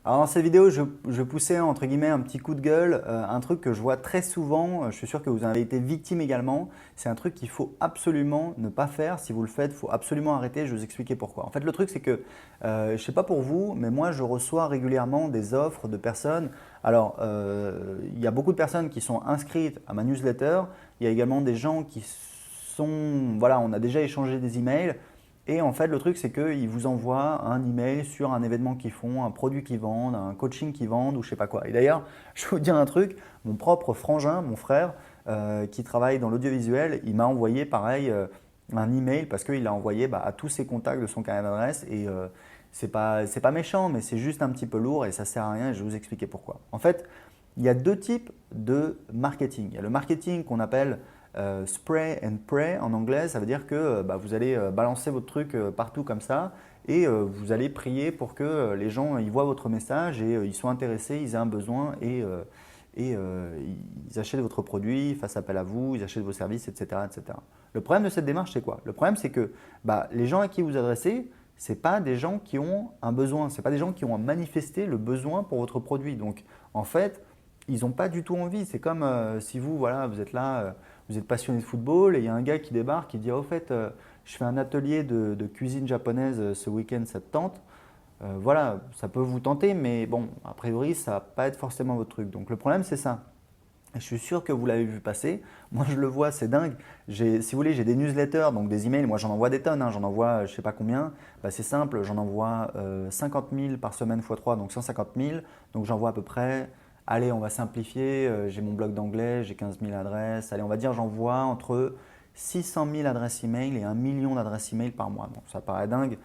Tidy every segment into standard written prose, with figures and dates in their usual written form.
Alors dans cette vidéo, je poussais entre guillemets un petit coup de gueule, un truc que je vois très souvent, je suis sûr que vous en avez été victime également, c'est un truc qu'il faut absolument ne pas faire. Si vous le faites, il faut absolument arrêter, je vais vous expliquer pourquoi. En fait, le truc c'est que, je ne sais pas pour vous, mais moi je reçois régulièrement des offres de personnes. Alors, il y a beaucoup de personnes qui sont inscrites à ma newsletter, il y a également des gens qui sont, voilà, on a déjà échangé des emails. Et en fait, le truc, c'est qu'ils vous envoient un email sur un événement qu'ils font, un produit qu'ils vendent, un coaching qu'ils vendent ou je sais pas quoi. Et d'ailleurs, je vais vous dire un truc, mon propre frangin, mon frère, qui travaille dans l'audiovisuel, il m'a envoyé pareil un email parce qu'il l'a envoyé à tous ses contacts de son carnet d'adresse. Et c'est pas méchant, mais c'est juste un petit peu lourd et ça sert à rien et je vais vous expliquer pourquoi. En fait, il y a deux types de marketing. Il y a le marketing qu'on appelle spray and pray en anglais, ça veut dire que vous allez balancer votre truc partout comme ça et vous allez prier pour que les gens ils voient votre message et ils soient intéressés, ils aient un besoin et ils achètent votre produit, ils fassent appel à vous, ils achètent vos services, etc., etc. Le problème de cette démarche, c'est quoi? Le problème, c'est que les gens à qui vous adressez, ce pas des gens qui ont un besoin, ce pas des gens qui ont manifesté le besoin pour votre produit. Donc, en fait, ils n'ont pas du tout envie. C'est comme si vous, voilà, vous êtes là, vous êtes passionné de football et il y a un gars qui débarque qui dit au fait, je fais un atelier de cuisine japonaise ce week-end, ça te tente? Voilà, ça peut vous tenter, mais bon, a priori, ça va pas être forcément votre truc. Donc le problème, c'est ça. Et je suis sûr que vous l'avez vu passer. Moi, je le vois, c'est dingue. Si vous voulez, j'ai des newsletters, donc des emails. Moi, j'en envoie des tonnes. J'en envoie, je ne sais pas combien. C'est simple, j'en envoie 50 000 par semaine x 3, donc 150 000. Donc, j'envoie à peu près, allez, on va simplifier. J'ai mon blog d'anglais, j'ai 15 000 adresses. Allez, on va dire, j'envoie entre 600 000 adresses email et 1 million d'adresses email par mois. Bon, ça paraît dingue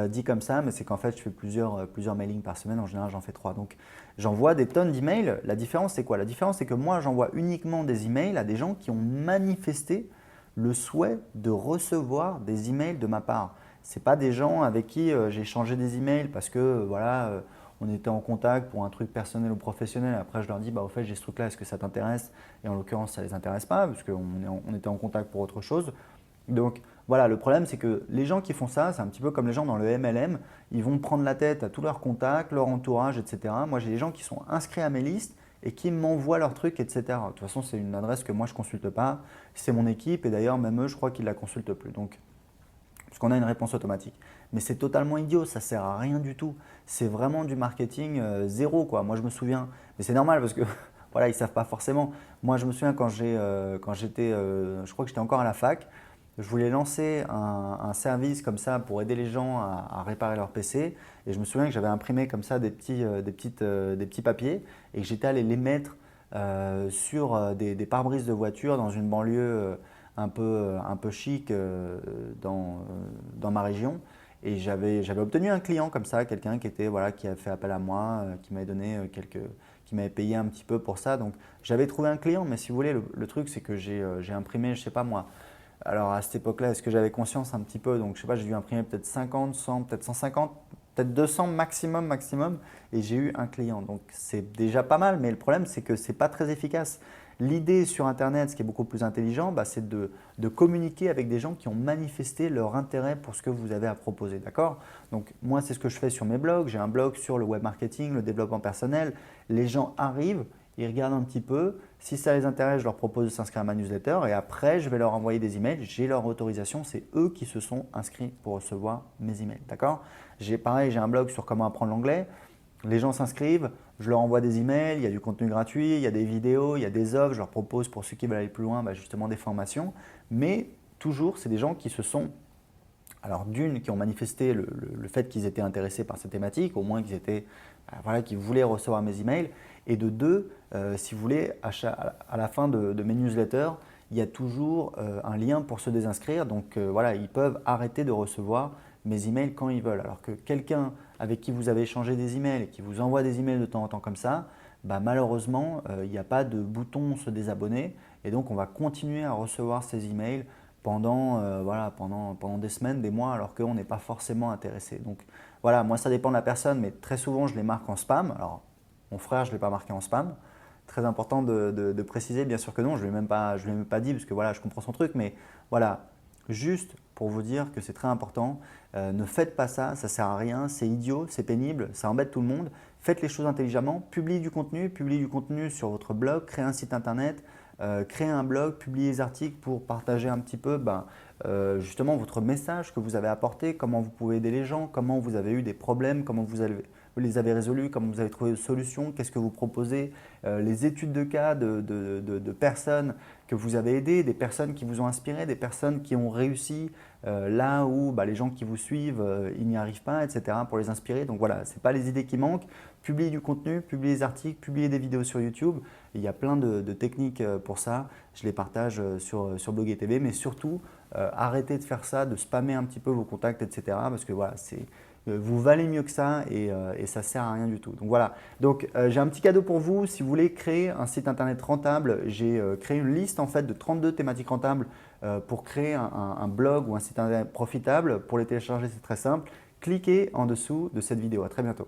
dit comme ça, mais c'est qu'en fait, je fais plusieurs mailings par semaine. En général, j'en fais 3. Donc, j'envoie des tonnes d'emails. La différence, c'est quoi? La différence, c'est que moi, j'envoie uniquement des emails à des gens qui ont manifesté le souhait de recevoir des emails de ma part. Ce pas des gens avec qui j'ai échangé des emails parce que voilà, on était en contact pour un truc personnel ou professionnel. Après, je leur dis, au fait, j'ai ce truc-là, est-ce que ça t'intéresse? Et en l'occurrence, ça ne les intéresse pas parce qu'on était en contact pour autre chose. Donc voilà, le problème c'est que les gens qui font ça, c'est un petit peu comme les gens dans le MLM, ils vont prendre la tête à tous leurs contacts, leur entourage, etc. Moi j'ai des gens qui sont inscrits à mes listes et qui m'envoient leurs trucs, etc. De toute façon, c'est une adresse que moi je ne consulte pas, c'est mon équipe et d'ailleurs même eux, je crois qu'ils ne la consultent plus. Donc, parce qu'on a une réponse automatique. Mais c'est totalement idiot, ça sert à rien du tout. C'est vraiment du marketing zéro quoi. Moi je me souviens, mais c'est normal parce que voilà, ils ne savent pas forcément. Moi je me souviens quand j'étais, je crois que j'étais encore à la fac, je voulais lancer un service comme ça pour aider les gens à réparer leur PC. Et je me souviens que j'avais imprimé comme ça des petits papiers et que j'étais allé les mettre sur des pare-brises de voiture dans une banlieue un peu chic dans ma région. Et j'avais obtenu un client comme ça, quelqu'un voilà, qui a fait appel à moi, qui m'avait donné qui m'avait payé un petit peu pour ça. Donc j'avais trouvé un client, mais si vous voulez, le truc c'est que j'ai imprimé, je sais pas moi, alors à cette époque-là, est-ce que j'avais conscience un petit peu? Donc je sais pas, j'ai dû imprimer peut-être 50, 100, peut-être 150, peut-être 200 maximum et j'ai eu un client. Donc c'est déjà pas mal, mais le problème c'est que c'est pas très efficace. L'idée sur Internet, ce qui est beaucoup plus intelligent, c'est de communiquer avec des gens qui ont manifesté leur intérêt pour ce que vous avez à proposer. D'accord? Donc moi, c'est ce que je fais sur mes blogs. J'ai un blog sur le web marketing, le développement personnel. Les gens arrivent, ils regardent un petit peu. Si ça les intéresse, je leur propose de s'inscrire à ma newsletter et après, je vais leur envoyer des emails. J'ai leur autorisation, c'est eux qui se sont inscrits pour recevoir mes emails. D'accord? Pareil, j'ai un blog sur comment apprendre l'anglais. Les gens s'inscrivent, je leur envoie des emails, il y a du contenu gratuit, il y a des vidéos, il y a des offres, je leur propose pour ceux qui veulent aller plus loin, justement des formations. Mais toujours, c'est des gens qui se sont, alors d'une, qui ont manifesté le fait qu'ils étaient intéressés par cette thématique, au moins qu'ils étaient, voilà, qu'ils voulaient recevoir mes emails. Et de deux, si vous voulez, à la fin de mes newsletters, il y a toujours un lien pour se désinscrire. Donc voilà, ils peuvent arrêter de recevoir mes emails quand ils veulent. Alors que quelqu'un avec qui vous avez échangé des emails et qui vous envoie des emails de temps en temps comme ça, malheureusement, il n'y a pas de bouton se désabonner. Et donc, on va continuer à recevoir ces emails voilà, pendant des semaines, des mois, alors qu'on n'est pas forcément intéressé. Donc voilà, moi ça dépend de la personne, mais très souvent je les marque en spam. Alors mon frère, je ne l'ai pas marqué en spam. Très important de préciser, bien sûr que non, je ne lui ai même pas dit, parce que voilà, je comprends son truc, mais voilà, juste pour vous dire que c'est très important. Ne faites pas ça, ça ne sert à rien, c'est idiot, c'est pénible, ça embête tout le monde. Faites les choses intelligemment, publiez du contenu sur votre blog, créez un site internet, créez un blog, publiez des articles pour partager un petit peu justement votre message que vous avez apporté, comment vous pouvez aider les gens, comment vous avez eu des problèmes, comment vous les avez résolus, comment vous avez trouvé des solutions, qu'est-ce que vous proposez, les études de cas de personnes que vous avez aidées, des personnes qui vous ont inspiré, des personnes qui ont réussi là où les gens qui vous suivent, ils n'y arrivent pas, etc. pour les inspirer. Donc voilà, ce n'est pas les idées qui manquent. Publiez du contenu, publiez des articles, publiez des vidéos sur YouTube. Il y a plein de techniques pour ça. Je les partage sur Blog et TV, mais surtout, arrêtez de faire ça, de spammer un petit peu vos contacts, etc. Parce que voilà, vous valez mieux que ça et ça ne sert à rien du tout. Donc voilà, j'ai un petit cadeau pour vous. Si vous voulez créer un site internet rentable, j'ai créé une liste en fait de 32 thématiques rentables pour créer un blog ou un site internet profitable. Pour les télécharger, c'est très simple. Cliquez en dessous de cette vidéo. À très bientôt.